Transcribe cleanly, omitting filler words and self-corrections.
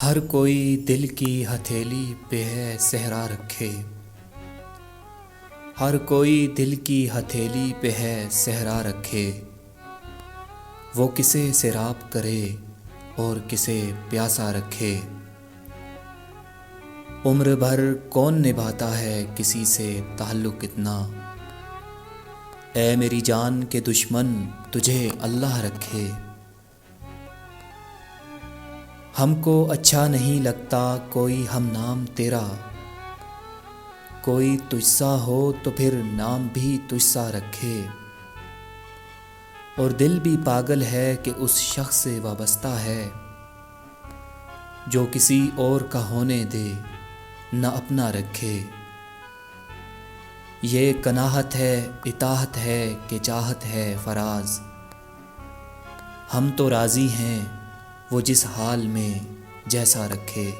ہر کوئی دل کی ہتھیلی پہ ہے صحرا رکھے، ہر کوئی دل کی ہتھیلی پہ ہے صحرا رکھے، وہ کسے سیراب کرے اور کسے پیاسا رکھے۔ عمر بھر کون نبھاتا ہے کسی سے تعلق اتنا، اے میری جان کے دشمن تجھے اللہ رکھے۔ ہم کو اچھا نہیں لگتا کوئی ہم نام تیرا، کوئی تجھ سا ہو تو پھر نام بھی تجھ سا رکھے۔ اور دل بھی پاگل ہے کہ اس شخص سے وابستہ ہے، جو کسی اور کا ہونے دے نہ اپنا رکھے۔ یہ کناہت ہے اطاعت ہے کہ چاہت ہے فراز، ہم تو راضی ہیں وہ جس حال میں جیسا رکھے۔